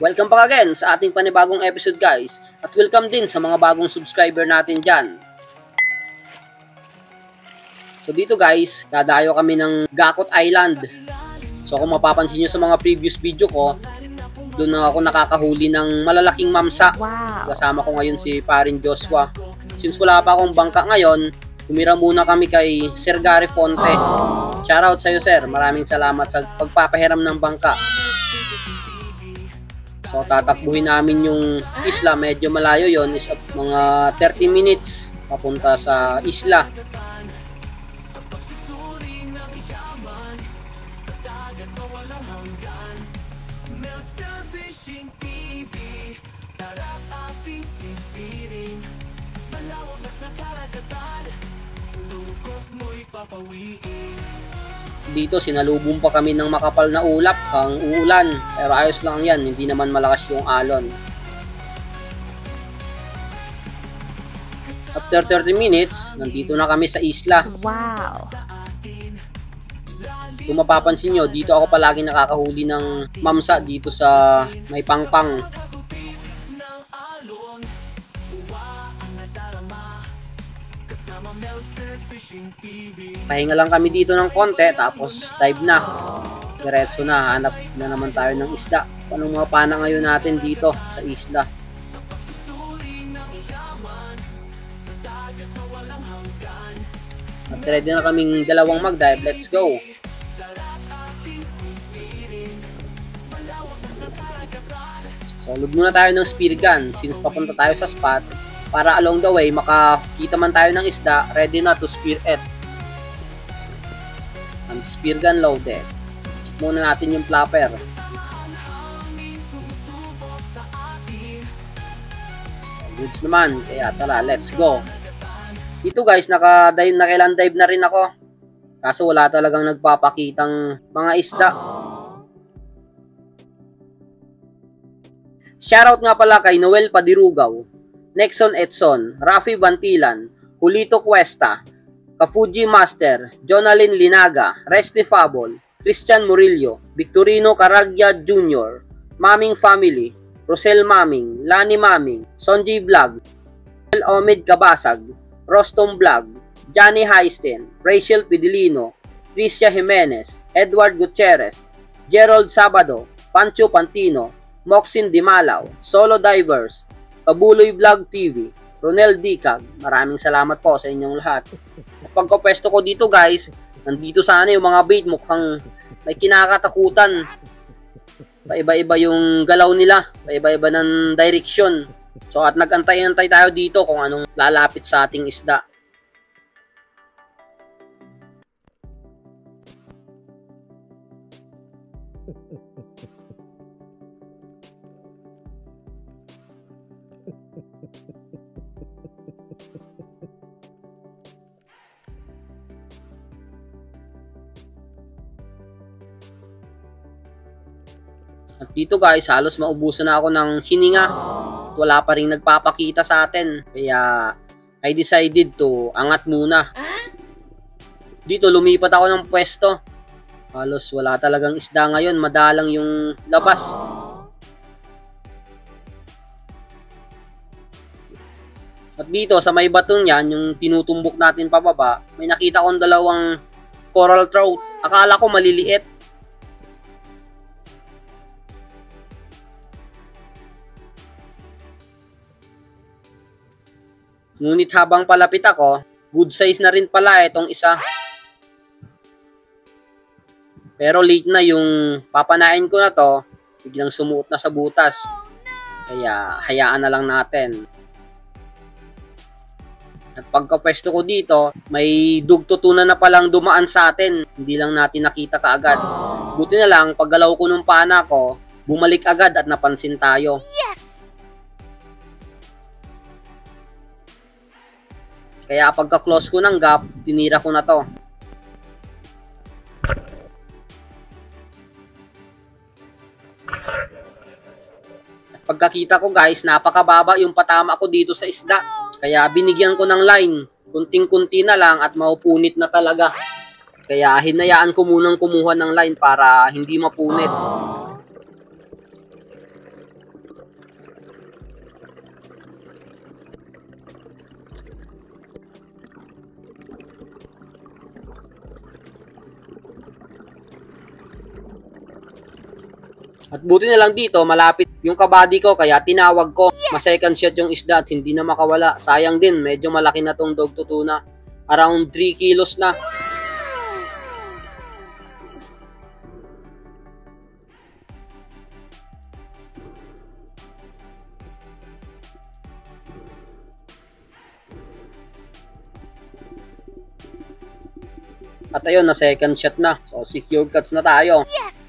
Welcome back again sa ating panibagong episode guys. At welcome din sa mga bagong subscriber natin dyan. So dito guys, dadayo kami ng Gakot Island. So kung mapapansin nyo sa mga previous video ko, doon ako nakakahuli ng malalaking mamsa. Wow. Kasama ko ngayon si Parin Joshua. Since wala pa akong bangka ngayon, tumira muna kami kay Sir Gary Fonte. Shoutout sa iyo sir, maraming salamat sa pagpapahiram ng bangka. So tatakbuhin namin yung isla, medyo malayo yon, is mga 30 minutes papunta sa isla. Dito sinalubong pa kami ng makapal na ulap ang uulan, pero ayos lang yan, hindi naman malakas yung alon. After 30 minutes, nandito na kami sa isla. Wow. Kung mapapansin nyo, dito ako palagi nakakahuli ng mamsa dito sa may pangpang. Pahinga lang kami dito ng konti, tapos dive na. Diretso na, hanap na naman tayo ng isda. Anong mga pana ngayon natin dito sa isla? At ready na kaming dalawang mag-dive, let's go! So, load muna tayo ng spear gun since papunta tayo sa spot. Para along the way, makakita man tayo ng isda, ready na to spear it. And spear gun loaded. Check muna natin yung flapper. Goods naman, kaya tara, let's go. Dito guys, nakailan dive na rin ako. Kaso wala talagang nagpapakitang mga isda. Shoutout nga pala kay Noel Padirugaw, Nexon Edson, Rafi Bantilan, Julito Cuesta, Kafuji Master, Jonalyn Linaga, Resty Fabol, Christian Murillo, Victorino Caraggia Jr., Maming Family, Rosel Maming, Lani Maming, Sonji Vlog, Omid Kabasag, Rostom Vlog, Johnny Heisten, Rachel Pidilino, Tricia Jimenez, Edward Gutierrez, Gerald Sabado, Pancho Pantino, Moxin Dimalaw, Solo Divers, Kabuloy Vlog TV, Ronel Dicag, maraming salamat po sa inyong lahat. At pagkapwesto ko dito guys, nandito sana yung mga bait, mukhang may kinakatakutan. Paiba-iba yung galaw nila, paiba-iba ng direction. So at nag-antay-antay tayo dito kung anong lalapit sa ating isda. At dito guys, halos maubusan na ako ng hininga. Wala pa rin nagpapakita sa atin. Kaya I decided to angat muna. Dito lumipat ako ng pwesto. Halos wala talagang isda ngayon. Madalang yung labas. At dito sa may batong yan, yung tinutumbok natin pababa, may nakita akong dalawang coral trout. Akala ko maliliit. Ngunit habang palapit ako, good size na rin pala itong isa. Pero late na yung papanain ko na to, biglang sumuot na sa butas. Kaya hayaan na lang natin. At pagkapwesto ko dito, may dugtutunan na palang dumaan sa atin. Hindi lang natin nakita kaagad. Buti na lang, paggalaw ko ng pana ko, bumalik agad at napansin tayo. Kaya pagka-close ko ng gap, tinira ko na to. At pagkakita ko guys, napakababa yung patama ko dito sa isda. Kaya binigyan ko ng line. Kunting-kunti na lang at maupunit na talaga. Kaya hinayaan ko munang kumuha ng line para hindi mapunit. At buti na lang dito, malapit yung kabady ko, kaya tinawag ko. Ma-second shot yung isda at hindi na makawala. Sayang din, medyo malaki na tong dog to tuna. Around 3 kilos na. At ayun, na second shot na. So, secured cuts na tayo. Yes!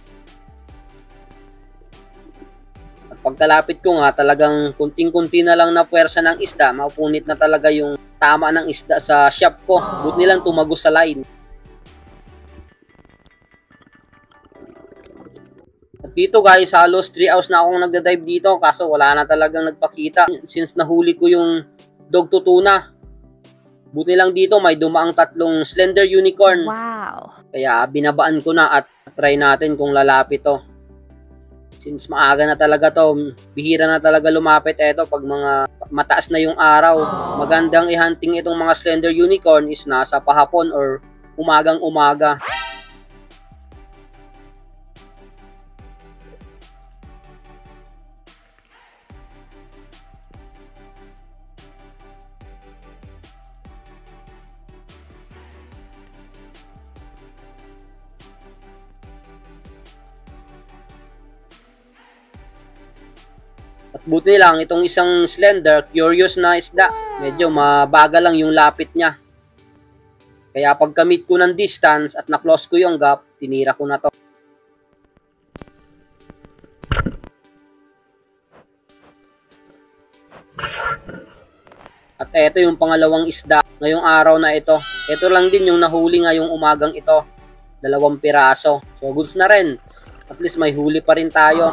Pagkalapit ko nga, talagang kunting-kunti na lang na puwersa ng isda, mapupunit na talaga yung tama ng isda sa shop ko. Buti nilang tumagos sa line. At dito guys, halos 3 hours na akong nagda-dive dito, kaso wala na talagang nagpakita since nahuli ko yung dog to tuna. Buti lang dito, may dumaang 3 slender unicorn. Wow! Kaya binabaan ko na at try natin kung lalapit to. Since maaga na talaga to, bihira na talaga lumapit ito pag mga mataas na yung araw. Magandang i-hunting itong mga slender unicorn is nasa pahapon or umagang umaga. At buti lang, itong isang slender, curious na isda. Medyo mabagal lang yung lapit niya. Kaya pag kamit ko ng distance at na-close ko yung gap, tinira ko na to. At eto yung pangalawang isda ngayong araw na ito. Ito lang din yung nahuli ngayong umagang ito. 2 piraso. So goods na rin. At least may huli pa rin tayo.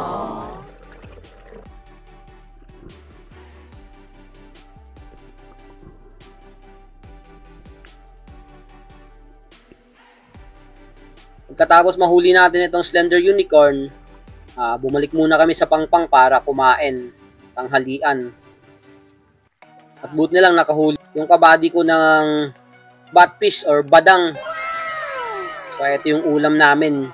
Pagkatapos mahuli natin itong slender unicorn, bumalik muna kami sa pangpang para kumain, tanghalian. At buti na lang nakahuli yung kabady ko ng batfish or badang. So ito yung ulam namin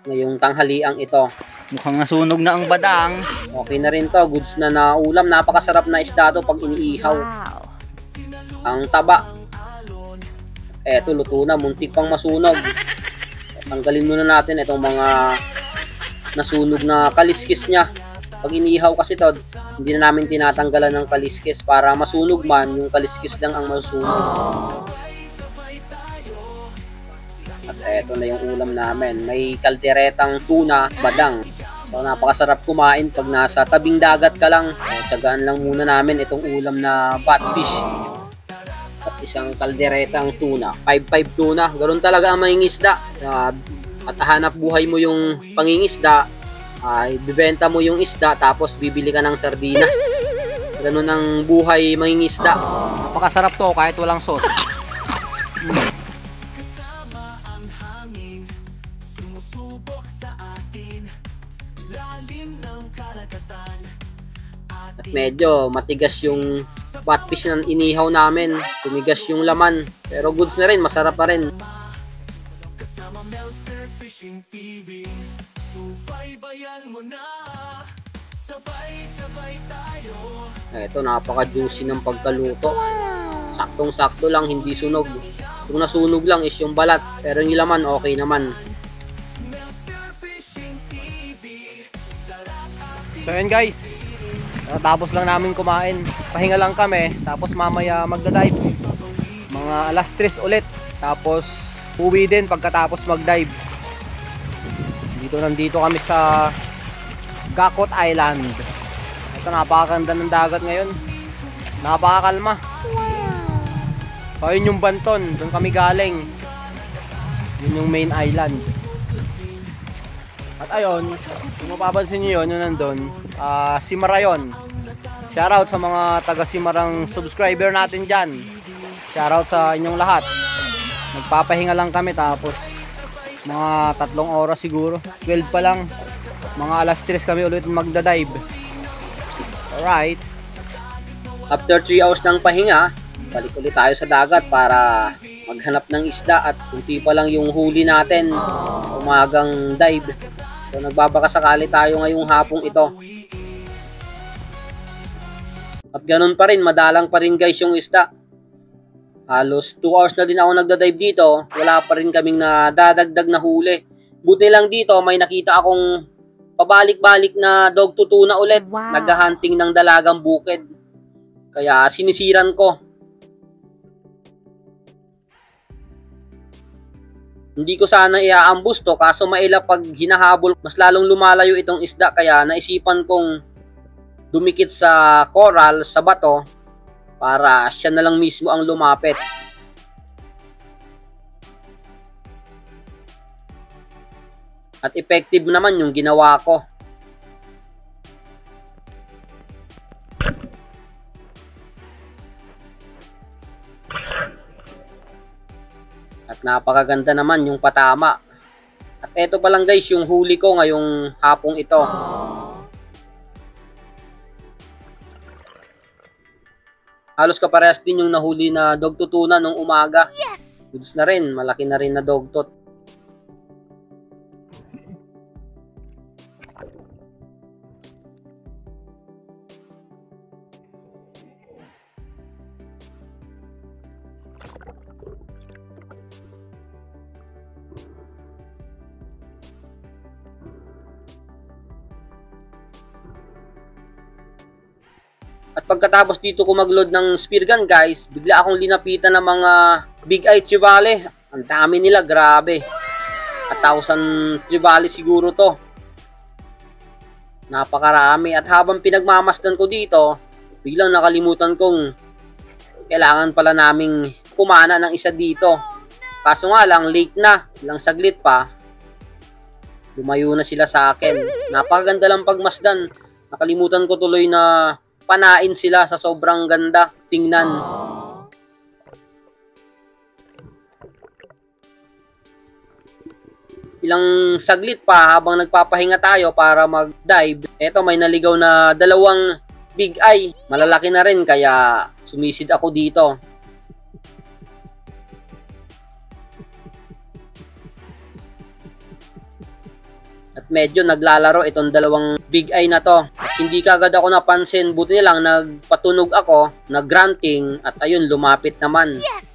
ngayong tanghaliang ito. Mukhang nasunog na ang badang. Okay na rin to, goods na na ulam. Napakasarap na isda to pag iniihaw. Wow! Ang taba. Eto, luto na, muntik pang masunog. Tanggalin muna natin itong mga nasunog na kaliskis niya. Pag inihaw kasi to, hindi na namin tinatanggalan ng kaliskis para masunog man, yung kaliskis lang ang masunog. At eto na yung ulam namin. May kalderetang tuna, badang. So napakasarap kumain pag nasa tabing dagat ka lang. So, tiyagaan lang muna namin itong ulam na batfish. At isang kalderetang tuna. 5-5 tuna. Ganoon talaga ang mangingisda. At hanap buhay mo yung pangingisda. Bibenta mo yung isda tapos bibili ka ng sardinas. Ganoon ang buhay mangingisda. Napakasarap to kahit walang sauce. At medyo matigas yung batfish na inihaw namin. Tumigas yung laman. Pero goods na rin, masarap pa rin. Ito, napaka-juicy ng pagkaluto. Saktong-sakto lang, hindi sunog. Kung nasunog lang is yung balat. Pero yung laman, okay naman. So yun guys, tapos lang namin kumain. Pahinga lang kami, tapos mamaya magda-dive. Mga alas 3 ulit. Tapos uwi din pagkatapos mag-dive. Nandito kami sa Gakot Island. Ito, napakaganda ng dagat ngayon. Napakakalma. So yun yung Banton, doon kami galing. Yun yung main island. At ayun, kung mapapansin nyo yun nandun, Simara yun. Shoutout sa mga taga Simarang subscriber natin dyan. Shoutout sa inyong lahat. Nagpapahinga lang kami tapos mga 3 oras siguro. 12 pa lang. Mga alas 3 kami ulit magda-dive. Alright. After 3 hours ng pahinga, balik ulit tayo sa dagat para maghanap ng isda at kunti pa lang yung huli natin sa umagang dive. So nagbabakasakali tayo ngayong hapong ito. At ganun pa rin, madalang pa rin guys yung isda. Halos 2 hours na din ako nagda-dive dito, wala pa rin kaming nadadagdag na huli. Buti lang dito, may nakita akong pabalik-balik na dog to tuna ulit. Wow. Naghahunting ng dalagang bukid. Kaya sinisiran ko. Hindi ko sana iaambus to, kaso maila pag hinahabol, mas lalong lumalayo itong isda. Kaya naisipan kong dumikit sa coral, sa bato, para siya na lang mismo ang lumapit. At effective naman yung ginawa ko. At napakaganda naman yung patama. At eto pa lang guys yung huli ko ngayong hapong ito. Halos kaparehas din yung nahuli na dogtutuna nung umaga. Yes! Goods na rin, malaki na rin na dogtot. At pagkatapos dito ko mag-load ng spear gun guys, bigla akong linapitan ng mga big eye trevally. Ang dami nila, grabe. 1,000 trevally siguro to. Napakarami. At habang pinagmamasdan ko dito, biglang nakalimutan kong kailangan pala naming pumana ng isa dito. Kaso nga lang, late na. Ilang saglit pa, lumayo na sila sa akin. Napakaganda lang pagmasdan. Nakalimutan ko tuloy na panain sila sa sobrang ganda tingnan. Ilang saglit pa habang nagpapahinga tayo para mag-dive. Eto, may naligaw na 2 big eye. Malalaki na rin kaya sumisid ako dito. At medyo naglalaro itong 2 big eye na to. Hindi kagad ako napansin, buti nilang nagpatunog ako, nag-grunting, at ayun, lumapit naman. Yes!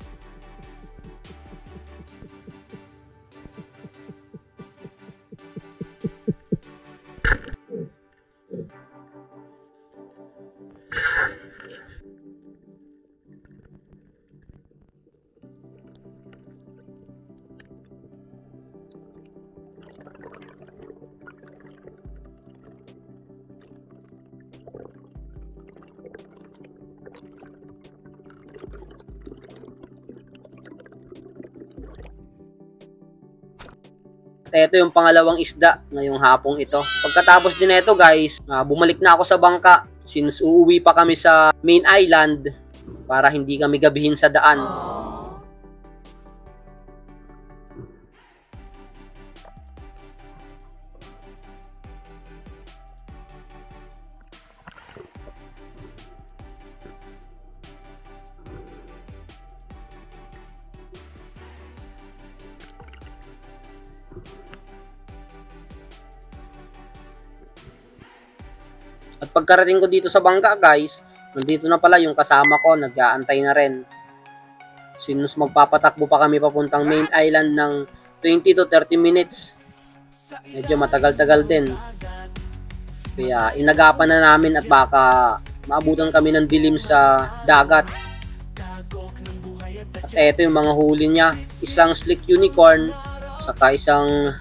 At ito yung pangalawang isda ngayong hapong ito. Pagkatapos din ito guys, bumalik na ako sa bangka since uuwi pa kami sa main island para hindi kami gabihin sa daan. At pagkarating ko dito sa bangka guys, nandito na pala yung kasama ko, nag-aantay na rin. Since magpapatakbo pa kami papuntang main island ng 20 to 30 minutes. Medyo matagal-tagal din. Kaya inagapan na namin at baka maabutan kami ng dilim sa dagat. At eto yung mga huli niya. Isang slick unicorn, saka isang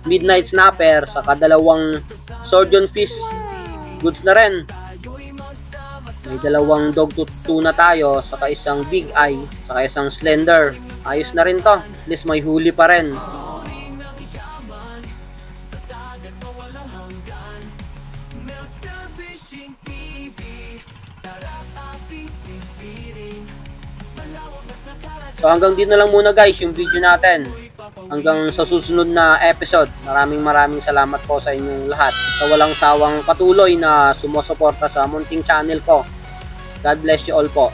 midnight snapper, saka 2 sturgeon fish. Goods na rin. May 2 dog tuna tayo, saka isang big eye, saka isang slender. Ayos na rin to. At least may huli pa rin. So hanggang dito na lang muna guys yung video natin. Hanggang sa susunod na episode. Maraming salamat po sa inyong lahat. Sa walang sawang patuloy na sumusuporta sa munting channel ko. God bless you all po.